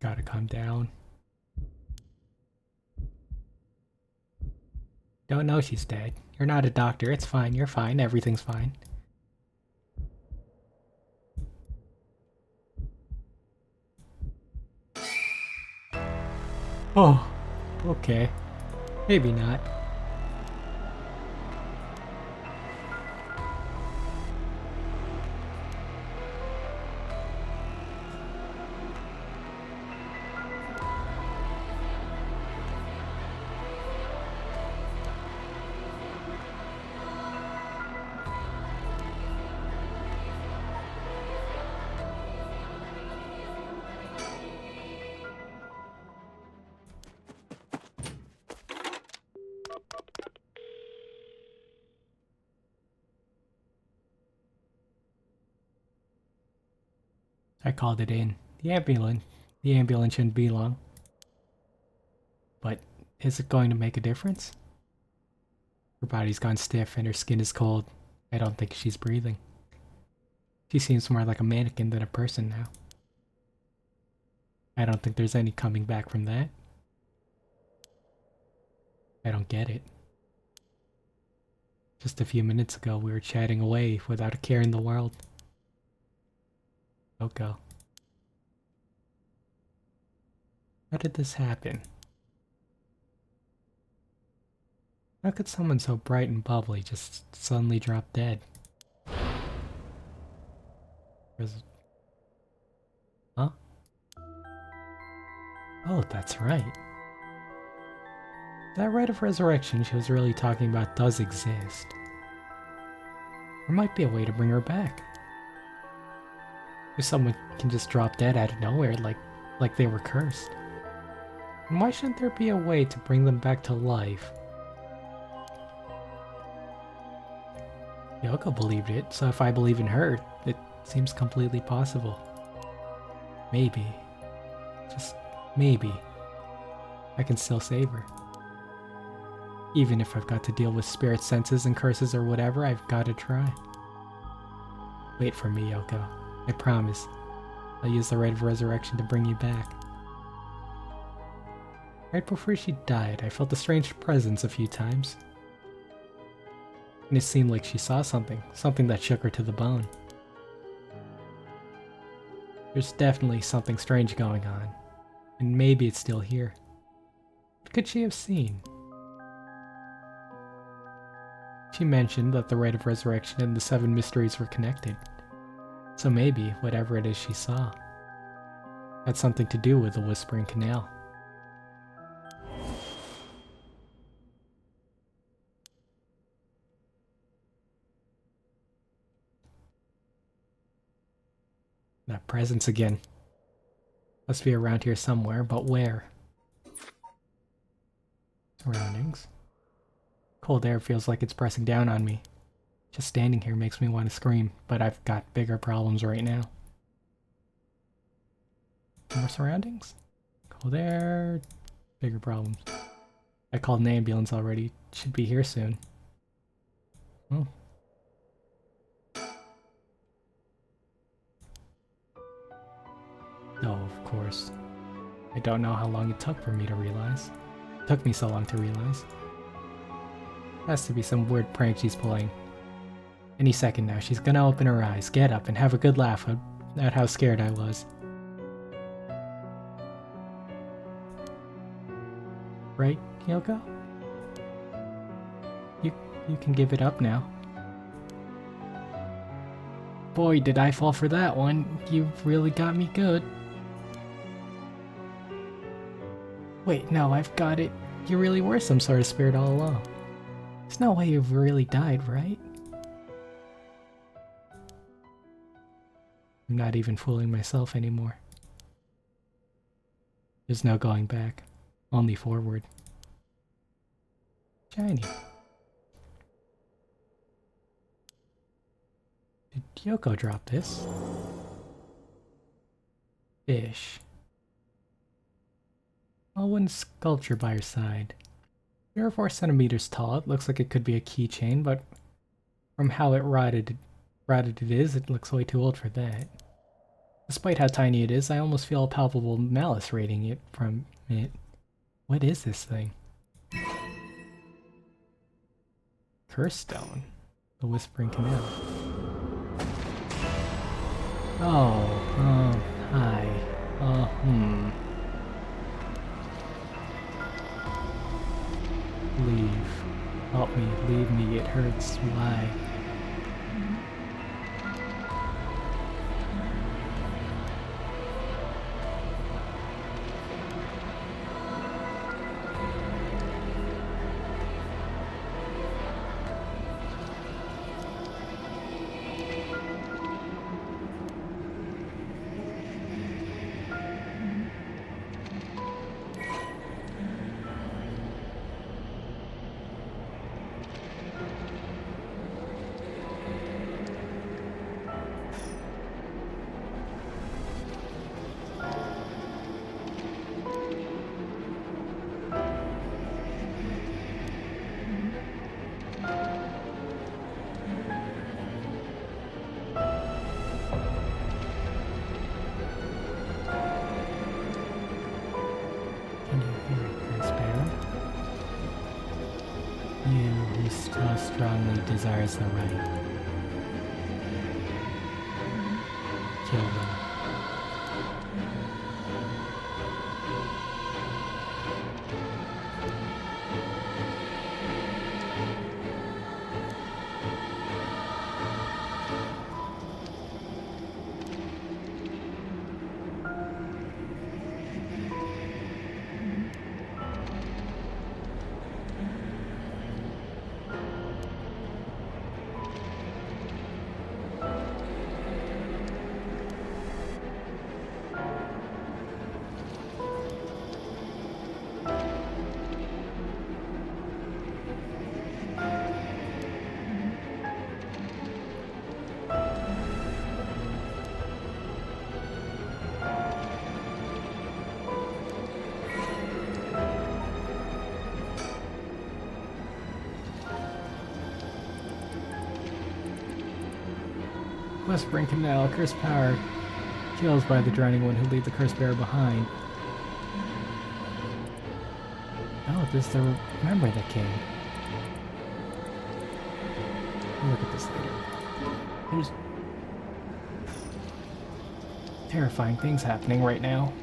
Gotta calm down. Don't know she's dead. You're not a doctor. It's fine. You're fine. Everything's fine. Oh, okay. Maybe not. I called it in. The ambulance. The ambulance shouldn't be long. But is it going to make a difference? Her body's gone stiff and her skin is cold. I don't think she's breathing. She seems more like a mannequin than a person now. I don't think there's any coming back from that. I don't get it. Just a few minutes ago we were chatting away without a care in the world. Yoko. How did this happen? How could someone so bright and bubbly just suddenly drop dead? Huh? Oh, that's right. That rite of resurrection she was really talking about does exist. There might be a way to bring her back. If someone can just drop dead out of nowhere like they were cursed. And why shouldn't there be a way to bring them back to life? Yoko believed it, so if I believe in her, it seems completely possible. Maybe, just maybe, I can still save her. Even if I've got to deal with spirit senses and curses or whatever, I've got to try. Wait for me, Yoko. I promise. I'll use the rite of resurrection to bring you back. Right before she died, I felt a strange presence a few times. And it seemed like she saw something that shook her to the bone. There's definitely something strange going on, and maybe it's still here. What could she have seen? She mentioned that the rite of resurrection and the 7 mysteries were connected. So maybe whatever it is she saw had something to do with the Whispering Canal. That presence again. Must be around here somewhere, but where? Surroundings. Cold air feels like it's pressing down on me. Just standing here makes me want to scream, but I've got bigger problems right now. More surroundings? Cold air, bigger problems. I called an ambulance already. Should be here soon. Oh. No, of course. I don't know how long it took for me to realize. It took me so long to realize. Has to be some weird prank she's pulling. Any second now, she's gonna open her eyes, get up, and have a good laugh at how scared I was. Right, Yoko? You can give it up now. Boy, did I fall for that one. You've really got me good. Wait, no, I've got it. You really were some sort of spirit all along. There's no way you've really died, right? I'm not even fooling myself anymore. There's no going back. Only forward. Shiny. Did Yoko drop this? Fish. A wooden sculpture by her side. 3 or 4 centimeters tall. It looks like it could be a keychain, but from how rotted it is, it looks way too old for that. Despite how tiny it is, I almost feel a palpable malice rating it from it. What is this thing? Curse stone. The Whispering Canal. Oh, hi. Leave. Help me, leave me, it hurts. Why? Still strongly desires the right. Kill them. Whispering Canal, cursed power. Kills by the drowning one who leave the cursed bearer behind. Oh, this is the Remember the King. We'll look at this later. There's terrifying things happening right now.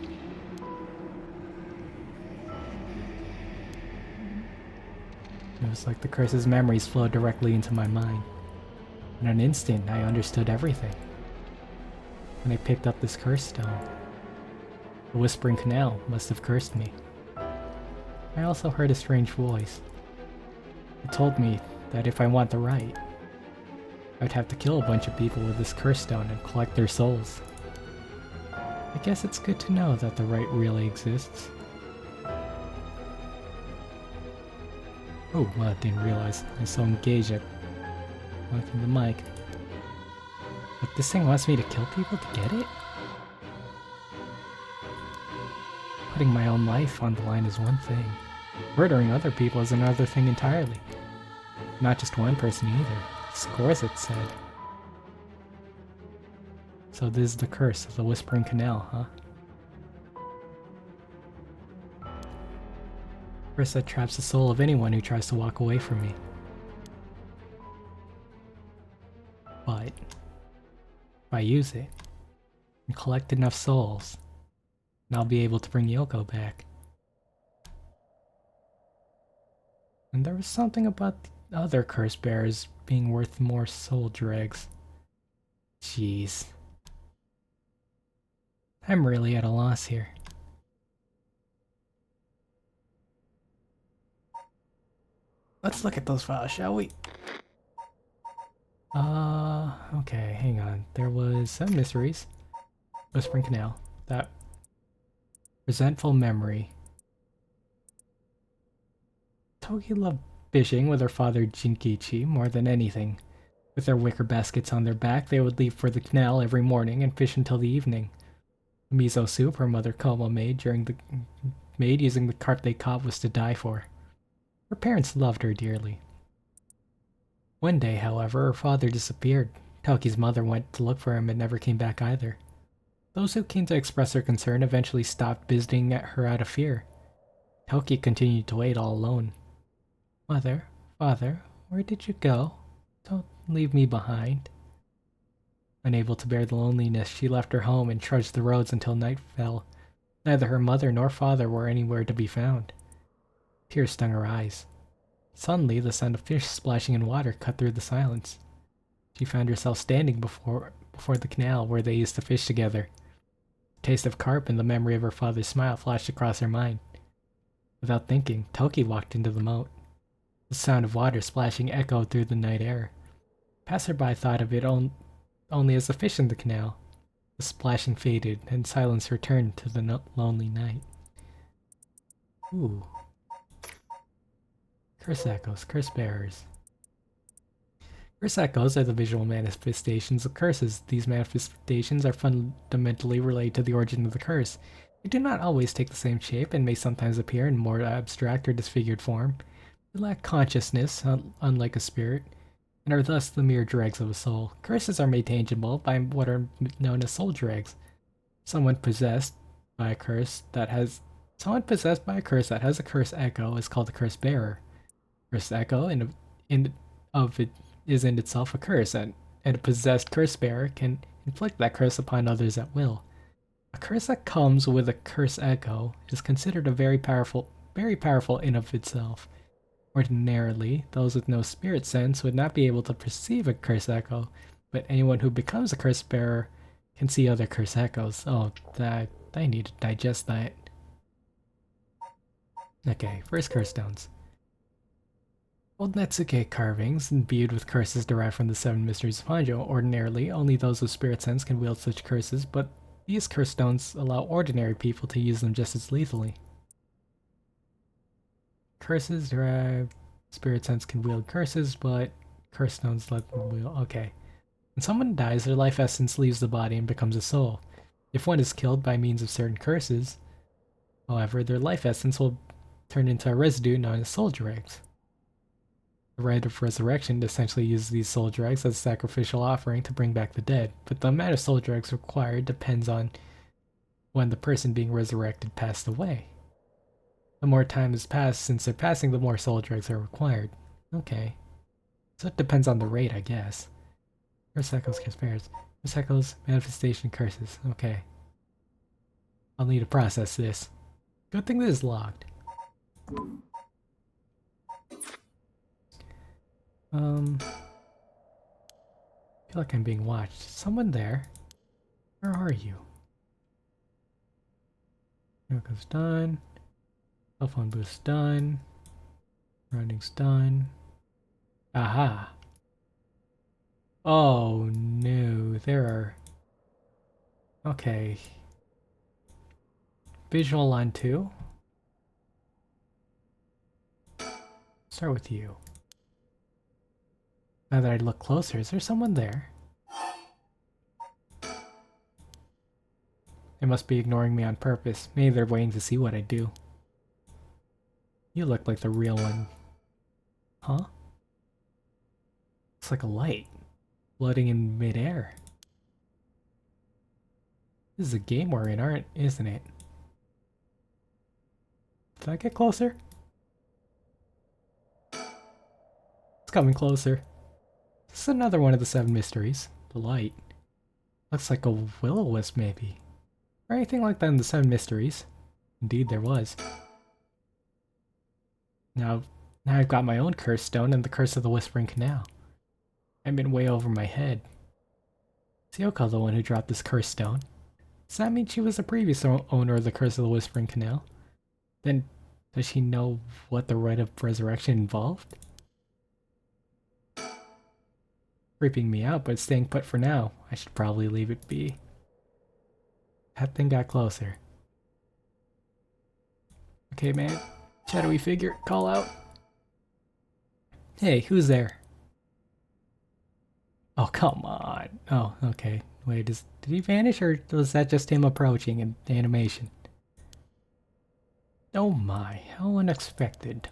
It was like the curse's memories flowed directly into my mind. In an instant, I understood everything. When I picked up this curse stone, the Whispering Canal must have cursed me. I also heard a strange voice. It told me that if I want the right, I'd have to kill a bunch of people with this curse stone and collect their souls. I guess it's good to know that the right really exists. Oh, well, I didn't realize I was so engaged at looking the mic. But this thing wants me to kill people to get it? Putting my own life on the line is one thing. Murdering other people is another thing entirely. Not just one person either. Scores, it said. So this is the curse of the Whispering Canal, huh? Curse that traps the soul of anyone who tries to walk away from me. But if I use it and collect enough souls, then I'll be able to bring Yoko back. And there was something about the other curse bearers being worth more soul dregs. Jeez. I'm really at a loss here. Let's look at those files, shall we? Okay, hang on. There was some mysteries. Whispering Canal. That resentful memory. Toki loved fishing with her father Jinkichi more than anything. With their wicker baskets on their back, they would leave for the canal every morning and fish until the evening. The miso soup her mother Como made using the carp they caught was to die for. Her parents loved her dearly. One day, however, her father disappeared. Toki's mother went to look for him and never came back either. Those who came to express their concern eventually stopped visiting her out of fear. Toki continued to wait all alone. Mother, father, where did you go? Don't leave me behind. Unable to bear the loneliness, she left her home and trudged the roads until night fell. Neither her mother nor father were anywhere to be found. Tears stung her eyes. Suddenly, the sound of fish splashing in water cut through the silence. She found herself standing before the canal where they used to fish together. The taste of carp and the memory of her father's smile flashed across her mind. Without thinking, Toki walked into the moat. The sound of water splashing echoed through the night air. Passerby thought of it only as the fish in the canal. The splashing faded, and silence returned to the lonely night. Ooh. Curse echoes, curse bearers. Curse echoes are the visual manifestations of curses. These manifestations are fundamentally related to the origin of the curse. They do not always take the same shape and may sometimes appear in more abstract or disfigured form. They lack consciousness, unlike a spirit, and are thus the mere dregs of a soul. Curses are made tangible by what are known as soul dregs. Someone possessed by a curse that has a curse echo is called a curse bearer. Curse echo is in itself a curse, and a possessed curse bearer can inflict that curse upon others at will. A curse that comes with a curse echo is considered a very powerful in of itself. Ordinarily, those with no spirit sense would not be able to perceive a curse echo, but anyone who becomes a curse bearer can see other curse echoes. Oh, I need to digest that. Okay, first curse stones. Old Netsuke carvings imbued with curses derived from the 7 mysteries of Honjo. Ordinarily, only those with spirit sense can wield such curses, but these curse stones allow ordinary people to use them just as lethally. Curses derived spirit sense can wield curses, but curse stones let them wield. Okay. When someone dies, their life essence leaves the body and becomes a soul. If one is killed by means of certain curses, however, their life essence will turn into a residue known as soul dregs. The rite of resurrection essentially uses these soul dregs as a sacrificial offering to bring back the dead, but the amount of soul dregs required depends on when the person being resurrected passed away. The more time has passed since their passing, the more soul dregs are required. Okay. So it depends on the rate, I guess. Curse echoes, curse bearers. Curse echoes, manifestation curses. Okay. I'll need to process this. Good thing this is logged. I feel like I'm being watched. Someone there? Where are you? Yoga's done. Cell phone boost's done. Running's done. Aha! Oh no, there are... Okay. Visual on 2. Start with you. Now that I look closer, is there someone there? They must be ignoring me on purpose. Maybe they're waiting to see what I do. You look like the real one. Huh? Looks like a light. Floating in midair. This is a game we're in, isn't it? Did I get closer? It's coming closer. This is another one of the 7 mysteries. The light. Looks like a will-o-wisp, maybe. Or anything like that in the 7 mysteries. Indeed, there was. Now I've got my own curse stone and the curse of the Whispering Canal. I've been way over my head. Is Yoko the one who dropped this curse stone? Does that mean she was the previous owner of the curse of the Whispering Canal? Then, does she know what the rite of resurrection involved? Creeping me out, but staying put for now. I should probably leave it be. That thing got closer. Okay, man. Shadowy figure, call out. Hey, who's there? Oh, come on. Oh, okay. Wait, did he vanish, or was that just him approaching in the animation? Oh my, how unexpected.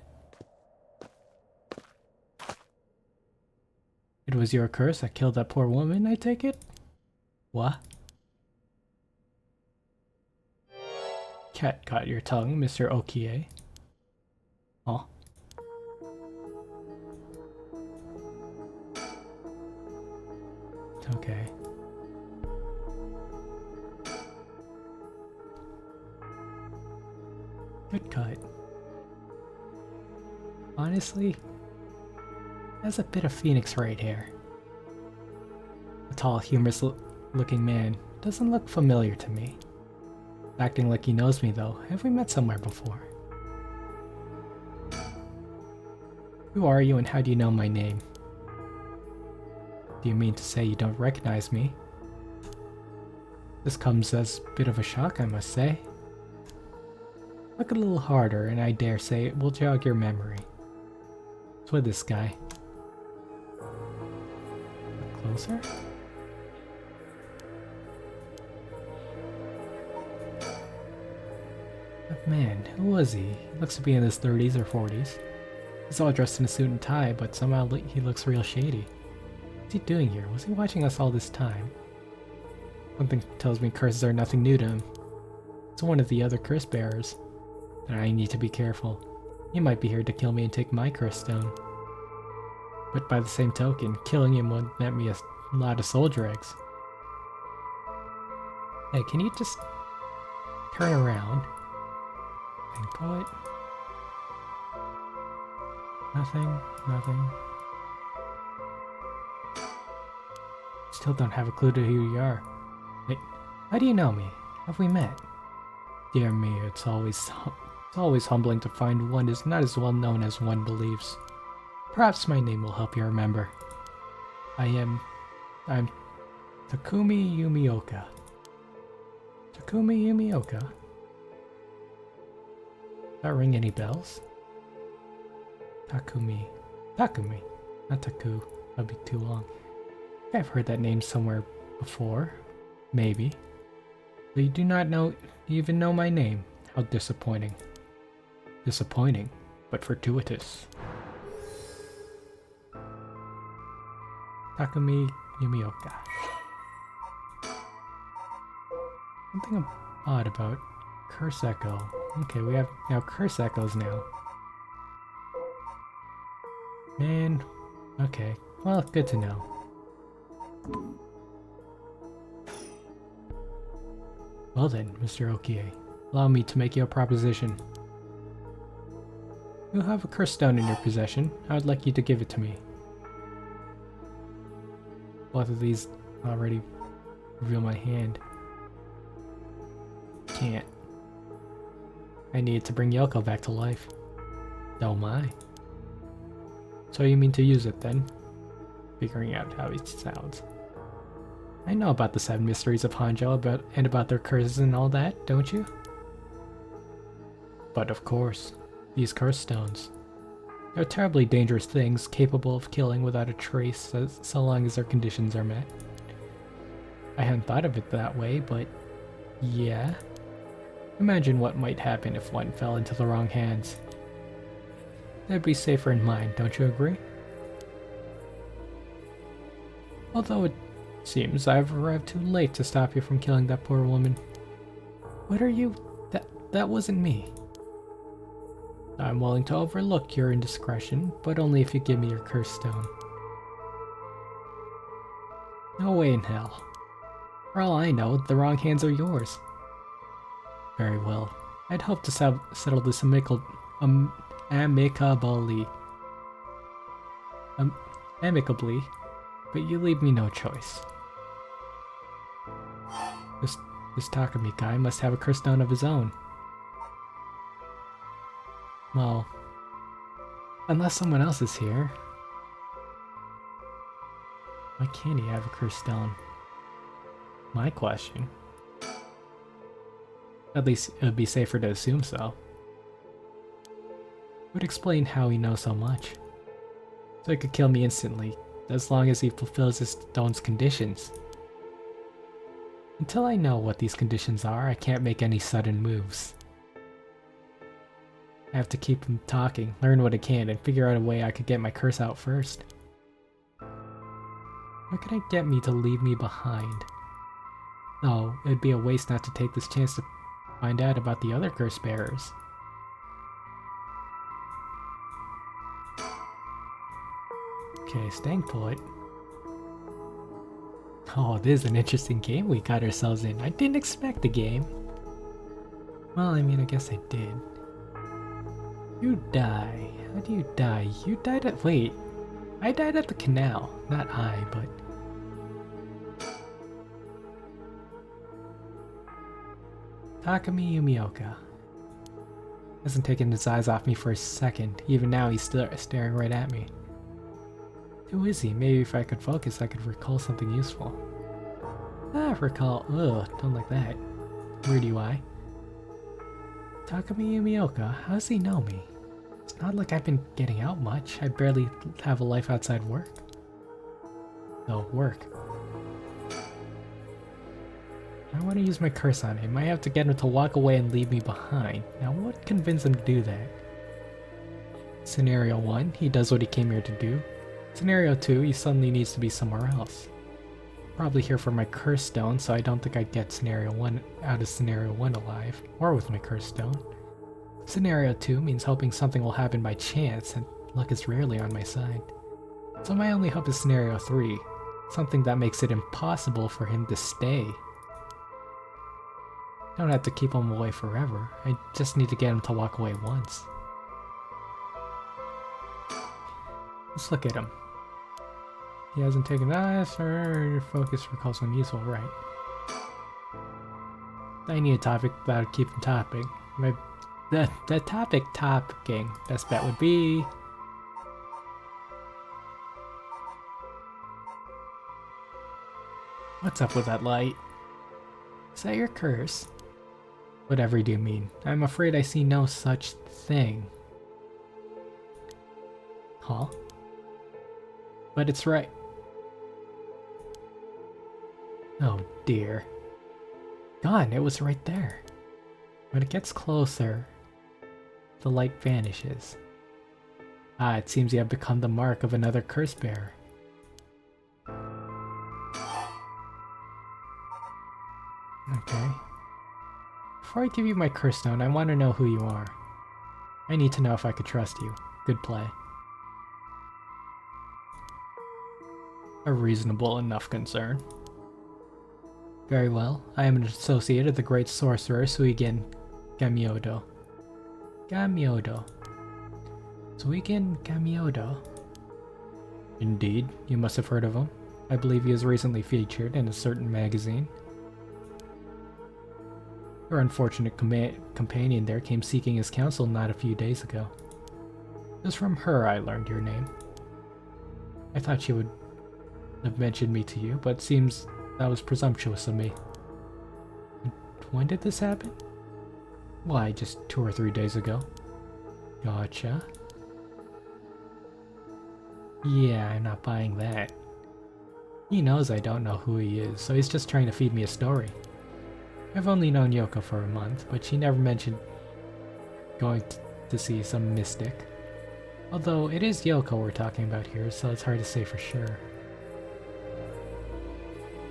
It was your curse that killed that poor woman, I take it? What? Cat got your tongue, Mr. Okie. Oh. Okay. Good cut. Honestly, has a bit of phoenix right here. A tall, humorous looking man doesn't look familiar to me. Acting like he knows me though. Have we met somewhere before? Who are you and how do you know my name? Do you mean to say you don't recognize me? This comes as a bit of a shock, I must say. Look a little harder and I dare say it will jog your memory. It's with this guy. Look closer? That man, who was he? He looks to be in his 30s or 40s. He's all dressed in a suit and tie, but somehow he looks real shady. What's he doing here? Was he watching us all this time? Something tells me curses are nothing new to him. It's one of the other curse bearers. And I need to be careful. He might be here to kill me and take my curse stone. But by the same token, killing him would net me a lot of soldier eggs. Hey, can you just turn around? Input. Nothing, nothing. Still don't have a clue to who you are. Wait, how do you know me? Have we met? Dear me, it's always humbling to find one is not as well known as one believes. Perhaps my name will help you remember. I'm Takumi Yumioka. Takumi Yumioka? Does that ring any bells? Takumi, not Taku. That'd be too long. I've heard that name somewhere before. Maybe. But you do not even know my name. How disappointing. Disappointing, but fortuitous. Takumi Yumioka. Something odd about Curse Echo. Okay, we have now Curse Echoes now. Man, okay. Well, good to know. Well then, Mr. Okie, allow me to make you a proposition. You have a curse stone in your possession. I would like you to give it to me. Both of these already reveal my hand. Can't. I need to bring Yoko back to life. Oh my. So you mean to use it then? Figuring out how it sounds. I know about the 7 mysteries of Honjo and about their curses and all that, don't you? But of course, these curse stones. They're terribly dangerous things, capable of killing without a trace so long as their conditions are met. I hadn't thought of it that way, but yeah. Imagine what might happen if one fell into the wrong hands. They'd be safer in mine, don't you agree? Although it seems I've arrived too late to stop you from killing that poor woman. What are you? That wasn't me. I'm willing to overlook your indiscretion, but only if you give me your curse stone. No way in hell. For all I know, the wrong hands are yours. Very well. I'd hope to settle this amicably. Amicably, but you leave me no choice. This Takumi guy must have a curse stone of his own. Well, unless someone else is here. Why can't he have a curse stone? My question. At least it would be safer to assume so. It would explain how he knows so much. So he could kill me instantly, as long as he fulfills his stone's conditions. Until I know what these conditions are, I can't make any sudden moves. I have to keep him talking, learn what I can, and figure out a way I could get my curse out first. What can I get me to leave me behind? Oh, it'd be a waste not to take this chance to Find out about the other curse bearers. Okay, staying put. Oh, this is an interesting game we got ourselves in. I didn't expect the game. Well, I mean, I guess I did. You die. How do you die? You died at... Wait. I died at the canal. Not I, but... Takumi Yumioka. Hasn't taken his eyes off me for a second. Even now, he's still staring right at me. Who is he? Maybe if I could focus, I could recall something useful. Ah, recall. Ugh, don't like that. Weird UI. Takumi Yumioka, how does he know me? It's not like I've been getting out much. I barely have a life outside work. Oh, work. I want to use my curse on him. I have to get him to walk away and leave me behind. Now, what convinced him to do that? Scenario 1, he does what he came here to do. Scenario 2, he suddenly needs to be somewhere else. Probably here for my curse stone, so I don't think I'd get Scenario 1 out of Scenario 1 alive, or with my curse stone. Scenario 2 means hoping something will happen by chance, and luck is rarely on my side. So my only hope is Scenario 3, something that makes it impossible for him to stay. Don't have to keep him away forever, I just need to get him to walk away once. Let's look at him. He hasn't taken eyes or focus recalls when useful, right? I need a topic about keep him topping. The topic topping. Best bet would be... What's up with that light? Is that your curse? Whatever do you mean? I'm afraid I see no such thing. Huh? But it's right. Oh dear. Gone, it was right there. When it gets closer, the light vanishes. Ah, it seems you have become the mark of another curse bearer. Okay. Before I give you my curse stone, I want to know who you are. I need to know if I could trust you. Good play. A reasonable enough concern. Very well. I am an associate of the great sorcerer Suigen Gamiodo. Suigen Gamiodo. Indeed, you must have heard of him. I believe he was recently featured in a certain magazine. Your unfortunate companion there came seeking his counsel not a few days ago. It was from her I learned your name. I thought she would have mentioned me to you, but it seems that was presumptuous of me. When did this happen? Why, just 2 or 3 days ago. Gotcha. Yeah, I'm not buying that. He knows I don't know who he is, so he's just trying to feed me a story. I've only known Yoko for a month, but she never mentioned going to see some mystic. Although it is Yoko we're talking about here, so it's hard to say for sure.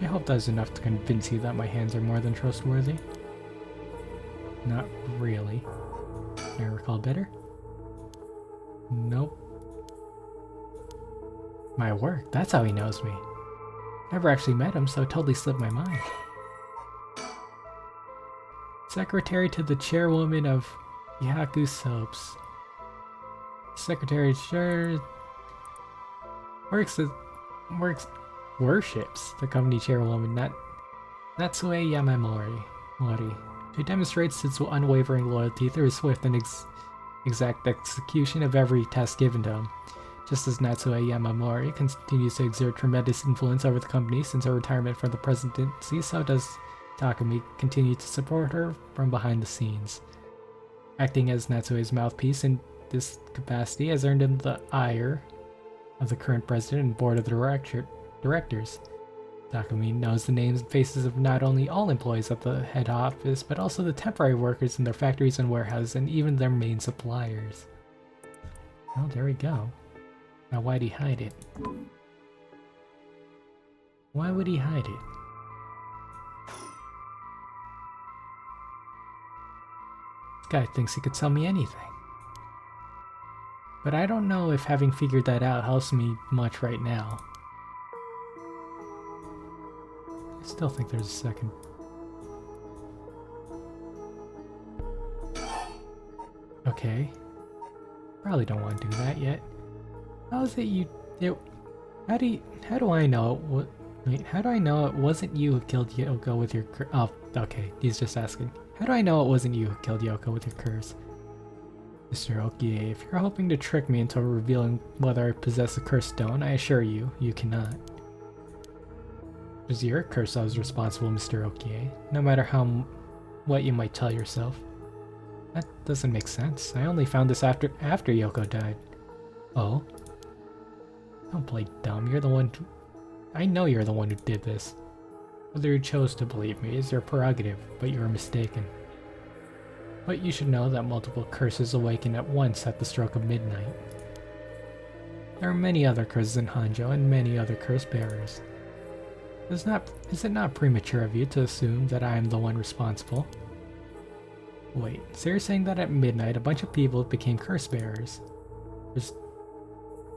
I hope that was enough to convince you that my hands are more than trustworthy. Not really. Can I recall better? Nope. My work, that's how he knows me. Never actually met him, so it totally slipped my mind. Secretary to the chairwoman of Yaku Soaps. Secretary sure worships the company chairwoman, Natsue Yamamori. She demonstrates its unwavering loyalty through swift and exact execution of every task given to him. Just as Natsue Yamamori continues to exert tremendous influence over the company since her retirement from the presidency, so does Takumi continue to support her from behind the scenes. Acting as Natsue's mouthpiece in this capacity has earned him the ire of the current president and board of directors. Takumi knows the names and faces of not only all employees at the head office, but also the temporary workers in their factories and warehouses, and even their main suppliers. Well, there we go. Now why'd he hide it? Why would he hide it? guy thinks he could sell me anything. But I don't know if having figured that out helps me much right now. I still think there's a second. Okay. Probably don't want to do that yet. How is it you... How do I know how do I know it wasn't you who killed Yoko with your oh, okay, he's just asking. How do I know it wasn't you who killed Yoko with your curse? Mr. Okie, if you're hoping to trick me into revealing whether I possess a cursed stone, I assure you, you cannot. It was your curse I was responsible, Mr. Okie, no matter what you might tell yourself. That doesn't make sense. I only found this after Yoko died. Oh? Don't play dumb. You're the one I know you're the one who did this. Whether you chose to believe me is your prerogative, but you are mistaken. But you should know that multiple curses awaken at once at the stroke of midnight. There are many other curses in Honjo and many other curse bearers. Is it not premature of you to assume that I am the one responsible? Wait, so you're saying that at midnight a bunch of people became curse bearers? There's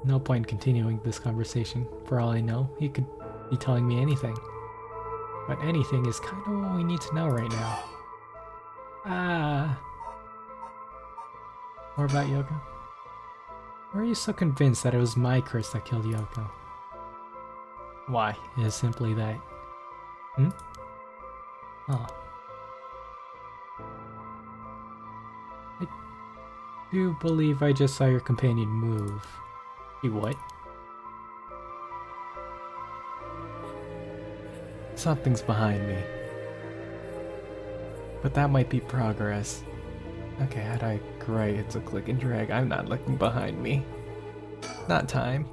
no point in continuing this conversation. For all I know, he could be telling me anything. But anything is kind of what we need to know right now. More about Yoko? Why are you so convinced that it was my curse that killed Yoko? Why? It is simply that. Oh. I do believe I just saw your companion move. He what? Something's behind me. But that might be progress. Okay, how do I... Great, it's a click and drag. I'm not looking behind me. Not time.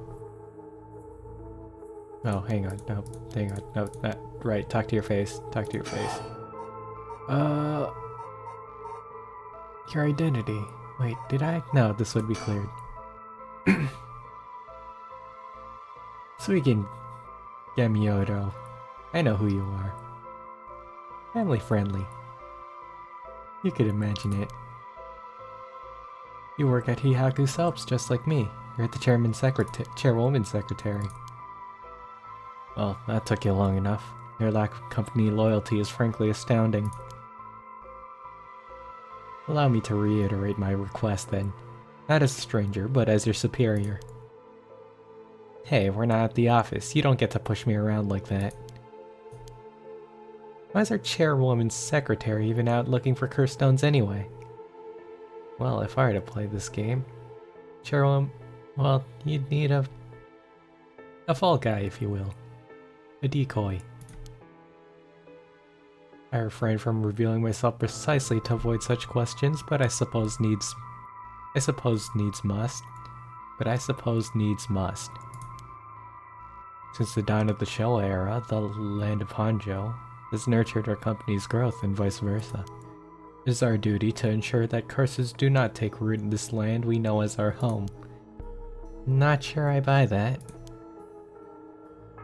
Oh, hang on. No, hang on. No, not right. Talk to your face. Talk to your face. Your identity. Wait, did I? No, this would be cleared. Suigen Gamioto. I know who you are. Family friendly. You could imagine it. You work at Hihaku Soaps just like me. You're the chairwoman's secretary. Well, that took you long enough. Your lack of company loyalty is frankly astounding. Allow me to reiterate my request then. Not as a stranger, but as your superior. Hey, we're not at the office. You don't get to push me around like that. Why is our chairwoman's secretary even out looking for cursed stones anyway? Well, if I were to play this game, chairwoman, well, you'd need a fall guy, if you will. A decoy. I refrain from revealing myself precisely to avoid such questions, but I suppose needs must. Since the dawn of the Showa era, the land of Honjo has nurtured our company's growth and vice versa. It is our duty to ensure that curses do not take root in this land we know as our home. Not sure I buy that.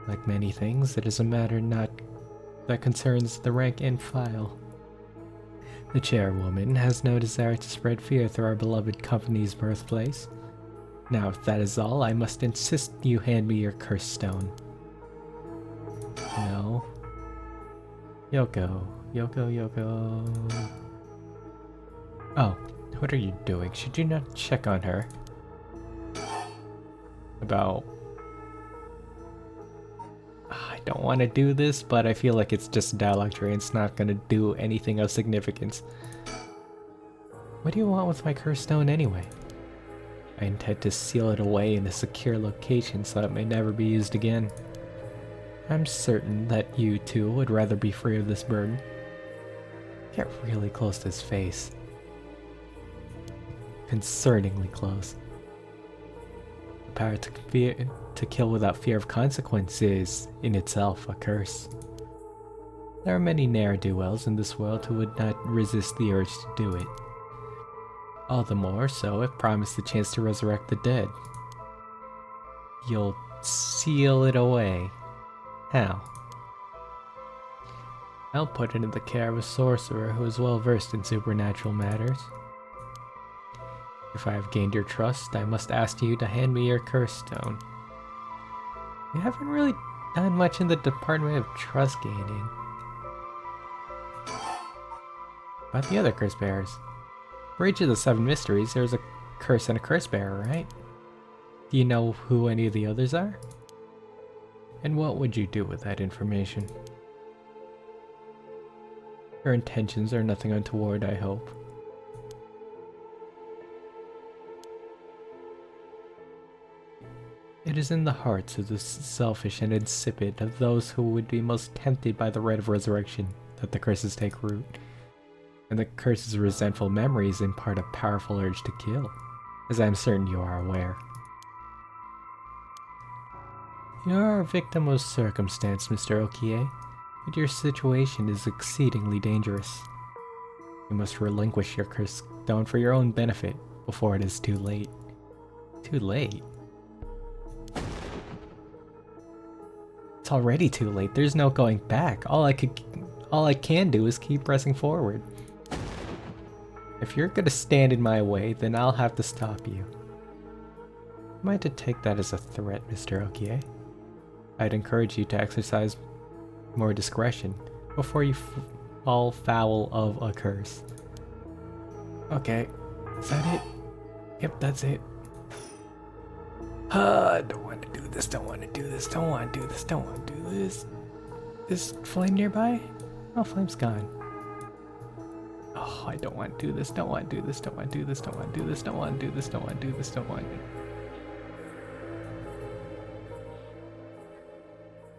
Like many things, it is a matter that concerns the rank and file. The chairwoman has no desire to spread fear through our beloved company's birthplace. Now, if that is all, I must insist you hand me your curse stone. No. Yoko. Oh, what are you doing? Should you not check on her? About... I don't want to do this, but I feel like it's just a dialogue tree and it's not going to do anything of significance. What do you want with my curse stone anyway? I intend to seal it away in a secure location so it may never be used again. I'm certain that you, too, would rather be free of this burden. Get really close to his face. Concerningly close. The power to kill without fear of consequence is, in itself, a curse. There are many ne'er-do-wells in this world who would not resist the urge to do it. All the more so if promised the chance to resurrect the dead. You'll seal it away. How? I'll put it in the care of a sorcerer who is well versed in supernatural matters. If I have gained your trust, I must ask you to hand me your curse stone. You haven't really done much in the department of trust gaining. About the other curse bearers. For each of the 7 mysteries, there's a curse and a curse bearer, right? Do you know who any of the others are? And what would you do with that information? Your intentions are nothing untoward, I hope. It is in the hearts of the selfish and insipid of those who would be most tempted by the rite of resurrection that the curses take root. And the curse's resentful memories impart a powerful urge to kill, as I am certain you are aware. You are a victim of circumstance, Mr. Okie, but your situation is exceedingly dangerous. You must relinquish your curse stone for your own benefit before it is too late. Too late? It's already too late. There's no going back. All I can do is keep pressing forward. If you're gonna stand in my way, then I'll have to stop you. Am I to take that as a threat, Mr. Okie? I'd encourage you to exercise more discretion before you fall foul of a curse. Okay, is that it? Yep, that's it. Don't want to do this, don't want to do this, don't want to do this, don't want to do this. Is Flame nearby? Oh, Flame's gone. Oh, I don't want to do this, don't want to do this, don't want to do this, don't want to do this, don't want to do this, don't want to do this, don't want to do this.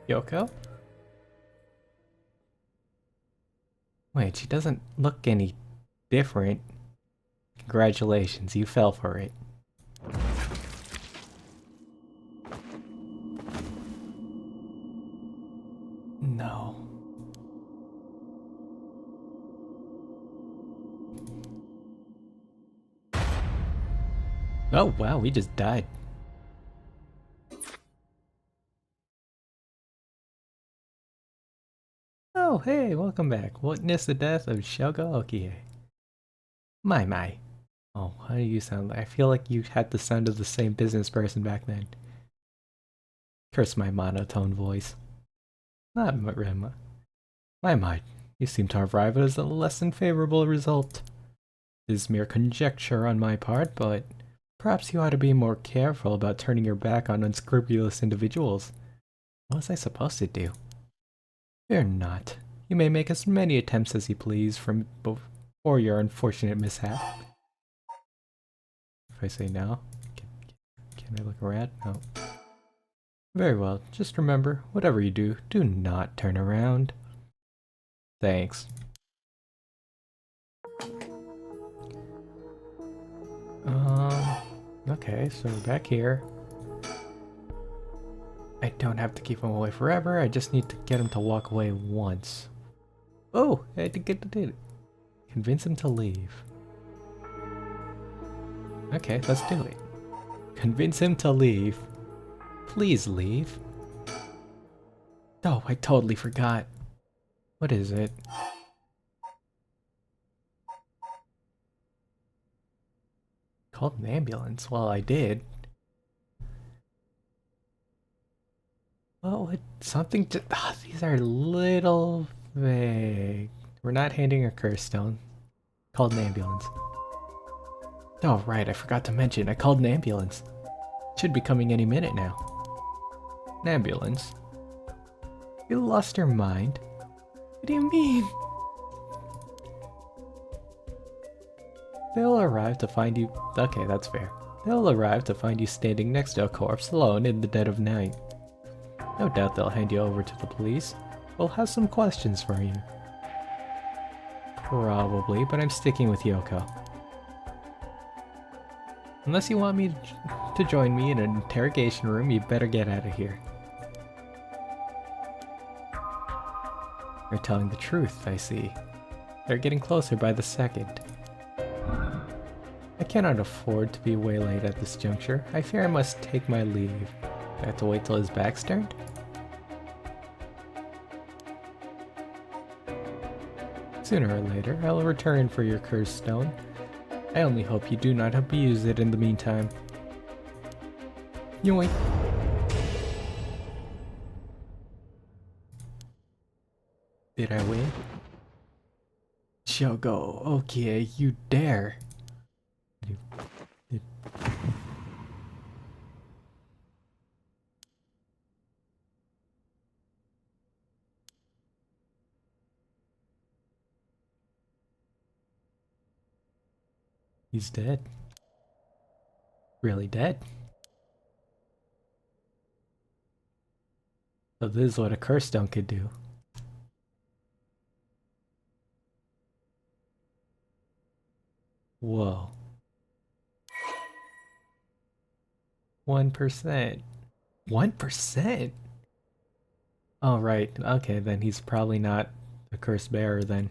Yoko? Wait, she doesn't look any different. Congratulations, you fell for it. No. Oh wow, we just died. Oh hey, welcome back. Witness the death of Shogo Okie. My. Oh, how do you sound like? I feel like you had the sound of the same business person back then. Curse my monotone voice. Not Rima. My, you seem to arrive at a less than favorable result. It is mere conjecture on my part, but perhaps you ought to be more careful about turning your back on unscrupulous individuals. What was I supposed to do? Fear not. You may make as many attempts as you please from before your unfortunate mishap. If I say no, can I look around? No. Very well, just remember, whatever you do, do not turn around. Thanks. Okay, so we're back here. I don't have to keep him away forever, I just need to get him to walk away once. Oh, I had to get to it. Convince him to leave. Okay, let's do it. Convince him to leave. Please leave. Oh, I totally forgot. What is it? Called an ambulance. Well, I did. Well, something to... these are a little vague. We're not handing a curse stone. Called an ambulance. Oh, right, I forgot to mention. I called an ambulance. Should be coming any minute now. An ambulance? You lost your mind? What do you mean? They'll arrive to find you... Okay, that's fair. They'll arrive to find you standing next to a corpse alone in the dead of night. No doubt they'll hand you over to the police. We'll have some questions for you. Probably, but I'm sticking with Yoko. Unless you want me to join me in an interrogation room, you better get out of here. They're telling the truth, I see. They're getting closer by the second. I cannot afford to be waylaid at this juncture. I fear I must take my leave. I have to wait till his back's turned? Sooner or later, I'll return for your cursed stone. I only hope you do not abuse it in the meantime. Yoink. Did I win? Shogo, okay, you dare. You, you- He's dead. Really dead. So this is what a curse stone could do. Whoa. 1%. 1%? Oh, right. Okay, then he's probably not a curse bearer then.